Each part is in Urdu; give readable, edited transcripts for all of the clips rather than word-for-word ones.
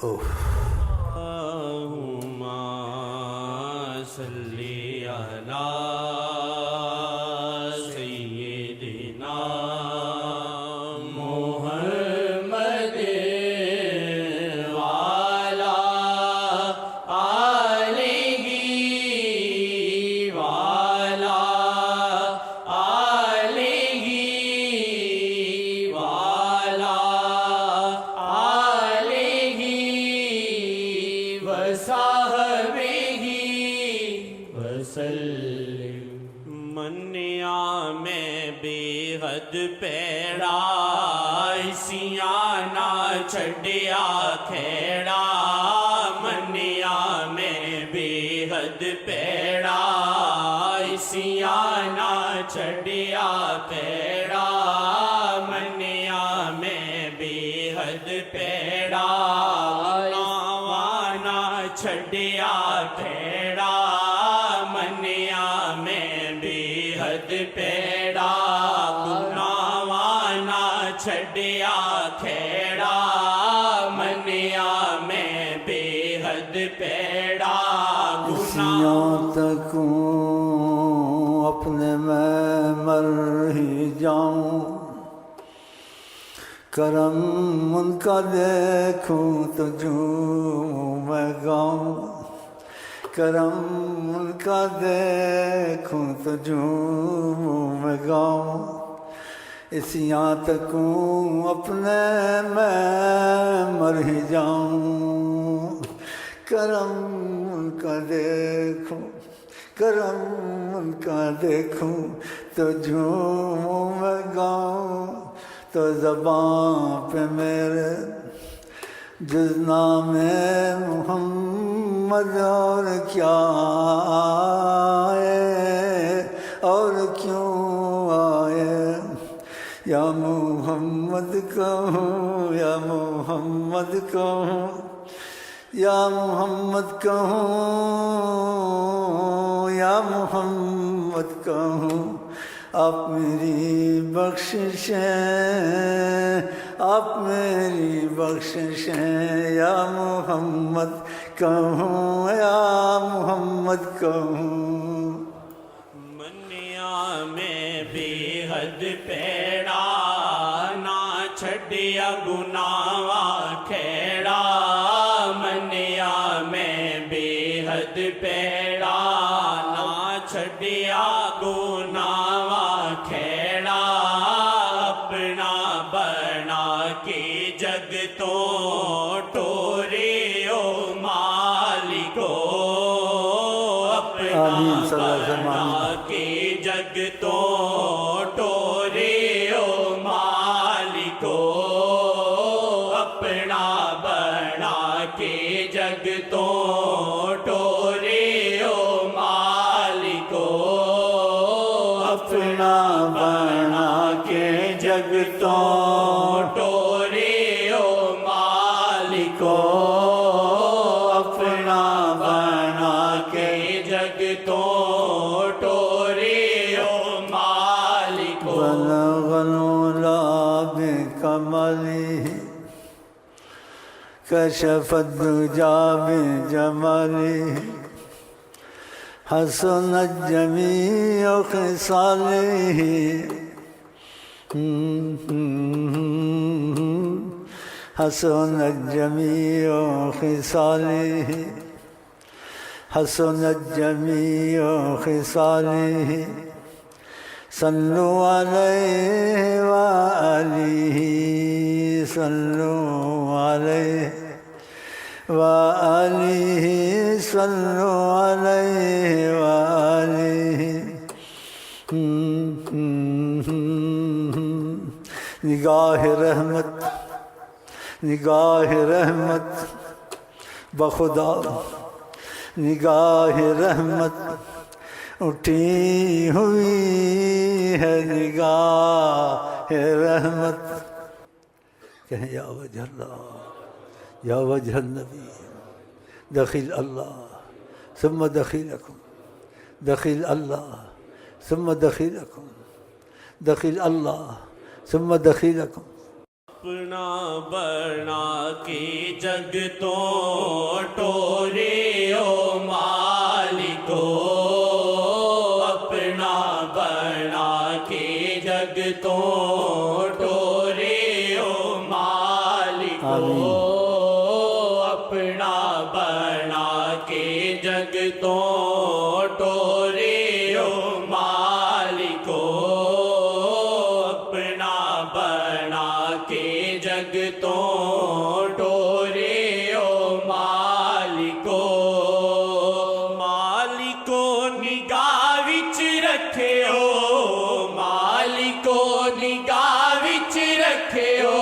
اللہم صلی علی سیدنا محمد وعلی آلہ وعلی آلہ وعلی آلہ وصحبہ وسلم۔ منیا میں بے حد پیڑا سیانا چھڈیا کھیڑا، منیا میں بے حد پیڑا سیانا چھڈیا کھیڑا، منیا میں بے حد پیڑا وانا چھڈیا کھیڑا، منیا میں بے حد پیڑا وانا چھڈیا کھیڑا، منیا میں بے حد پیڑا سیاں تکوں اپنے میں مر ہی جاؤں، کرم ان کا دیکھوں تو جوں میں گاؤں، کرم ان کا دیکھوں تو جوں میں گاؤں، اسیاں تکوں اپنے میں مر ہی جاؤں، کرم ان کا دیکھوں، کرم ان کا دیکھوں تو جھوموں میں گاؤں، تو زباں پہ میرے جز نام محمد اور کیا آئے اور کیوں آئے، یا محمد کہوں یا محمد کہوں یا محمد کہوں یا محمد کہوں، آپ میری بخششیں آپ میری بخششیں، یا محمد کہوں یا محمد کہوں۔ منیا میں بے حد پیڑا نہ چھڈیا گناہ کھیڑا، منیا میں بے حد پیڑا نہ چھڈیا گناہ کھیڑا، اپنا بنا کے جگ تو ٹورے او مالکو، اپنا آمین صلی اللہ علیہ وسلم۔ بنا کے جگ تو ٹورے او مالکو، اپنا بنا کے جگ تو ٹورے او مالکو، اپنا بنا کے جگ تو ٹورے او مالکو، اپنا بنا کے جگ تو ٹورے او مالکو، بلغ العلا بکمالہ، کشف الدجا بجمالہ، حسنت جمیع خصالہ، حسنت جمیع خصالہ، حسنت جمیع خصالہ، صلو علیہ وآلہ، صلو علیہ وآلہ، صلو علیہ وآلہ، نگاہ رحمت نگاہ رحمت بخدا، نگاہ رحمت اٹھی ہوئی ہے، نگاہ رحمت، کہیں یا وجہ اللہ یا وجہ النبی، دخیل اللہ ثم دخیلکم، دخیل اللہ ثم دخیلکم، دخیل اللہ ثم دخیلکم، اپنا بنا کے جگ تو ٹورے او مالکو، اپنا بنا کے جگ تو ٹورے او مالکو، اپنا بنا کے جگ تو ٹورے او مالکو، اپنا بنا کے جگ تو ٹورے او مالکو، مالکو نگاہ وچ رکھیو، مالکو نگاہ وچ رکھیو،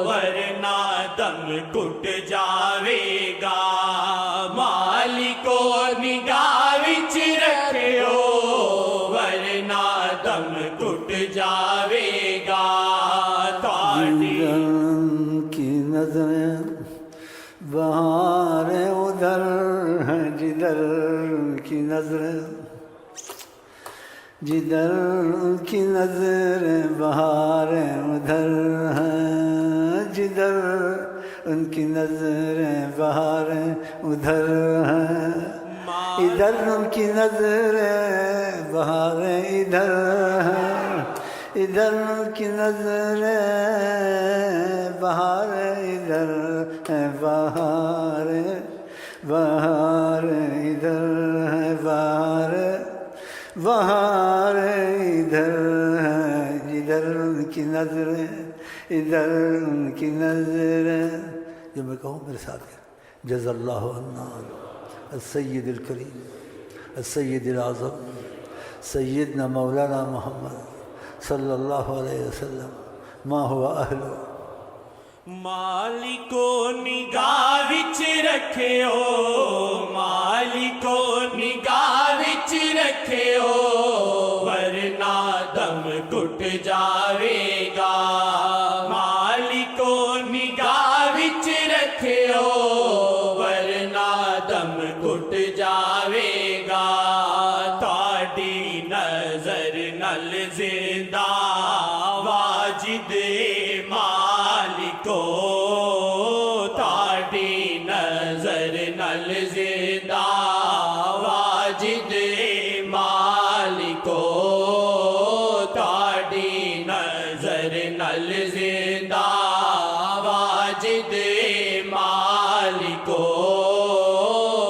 ورنہ دم گھٹ جاوے گا، مالکو نگاہ وچ رکھیو، ورنہ دم گھٹ جاوے گا، جدھر کی نظریں بہار ادھر ہے، جدھر کی نظریں، جدھر کی نظریں بہار ادھر ہے، جدھر ان کی نظریں بہار ادھر ہے، ادھر ان کی نظریں بہار ادھر ہے، ادھر ان کی نظریں بہار ادھر ہے، بہار بہار ادھر ہے، بہار بہار ادھر ہے، جدھر ان کی نظریں ادھر ان کی نظریں۔ جو میں کہوں میرے ساتھ جزا اللہ عنا السید الکریم السید الاعظم سیدنا مولانا محمد صلی اللہ علیہ وسلم ما ہوا اہلو۔ مالکو نگاہ وچ رکھیو، مالکو نگاہ وچ رکھیو، ورنہ دم گھٹ جاوے گا، مالکو نگاہ وچ رکھیو، ورنہ دم گھٹ جاوے گا، تہاڈی نظر نل زندہ واجد مالکو، تہاڈی نظر نل زندہ واجد مالکو، تہاڈی نظر نل زندہ واجد مالکو،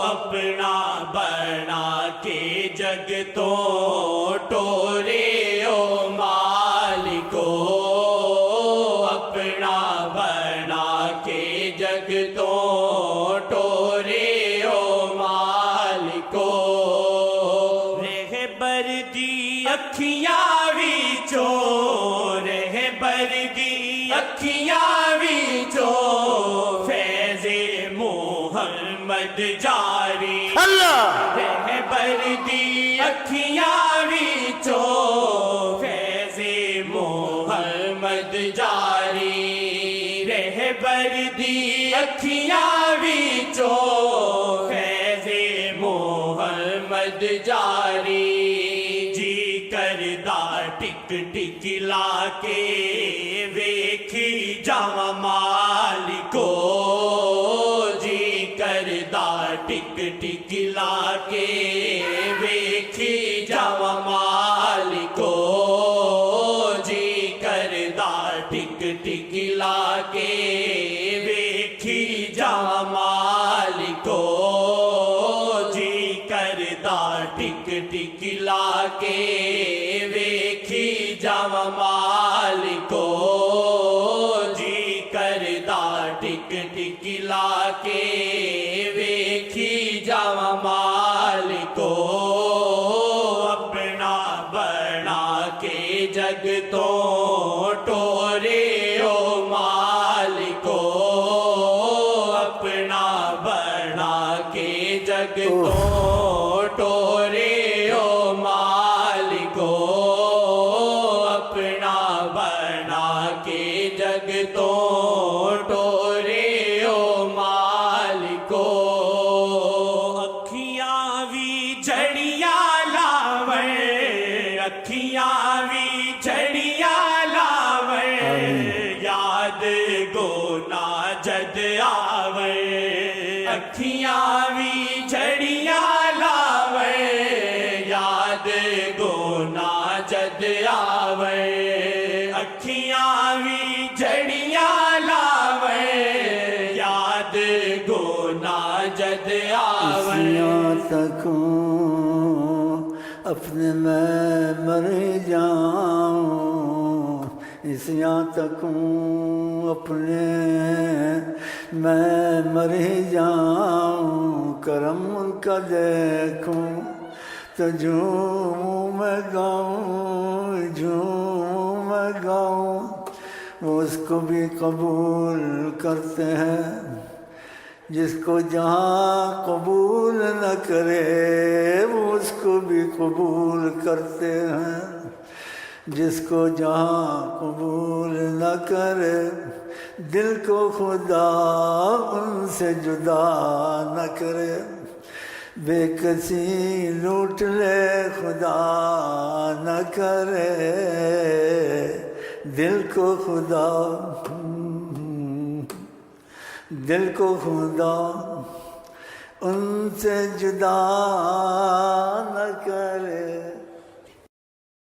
اپنا بنا کے جگ تو ٹورے او مالکو، اپنا بنا کے جگ تو ٹورے او مالکو، رہبر دی اکھیاں وچوں، رہبر دی اکھیاں وچوں فیض محمد جاری، رہبر دی اکھیاں وچوں فیض محمد جاری، رہبر دی اکھیاں وچوں فیض محمد جاری، جی کردا ٹک ٹک لا کے ویکھی جاواں مالکو، جی کردا ٹک ٹک لا کے ویکھی جاواں مالکو، جی کردا ٹک ٹک لا کے ویکھی جاواں مالکو، جی کردا ٹک ٹک لا کے ویکھی جاواں مالکو، جی کردا ٹک ٹک لا کے ویکھی جاواں مالکو، اپنا بنا کے جگ تو ٹورے او مالکو، اپنا بنا کے جگ تو ٹورے او مالکو، اپنا بنا کے جگ تو ٹورے او مالکو، اکھیاں وی جڑیاں لاوے، اکھیاں وی جڑیاں لاوے، یاد ਅੱਖੀਆਂ ਵੀ ਝੜੀਆਂ ਲਾਵੇ ਯਾਦ ਗੋਨਾ ਜਦ ਆਵੇ ਅੱਖੀਆਂ ਵੀ ਝੜੀਆਂ ਲਾਵੇ ਯਾਦ ਗੋਨਾ ਜਦ ਆਵੇ یہاں تک ہوں اپنے میں مر جاؤں اس یہاں تک ہوں اپنے میں مر جاؤں کرم ان کا دیکھوں تو جھوم میں گاؤں جھوم میں گاؤں وہ اس کو بھی قبول کرتے ہیں جس کو جہاں قبول نہ کرے وہ اس کو بھی قبول کرتے ہیں جس کو جہاں قبول نہ کرے دل کو خدا ان سے جدا نہ کرے بے کسی لوٹ لے خدا نہ کرے دل کو خدا دل کو خدا ان سے جدا نہ کرے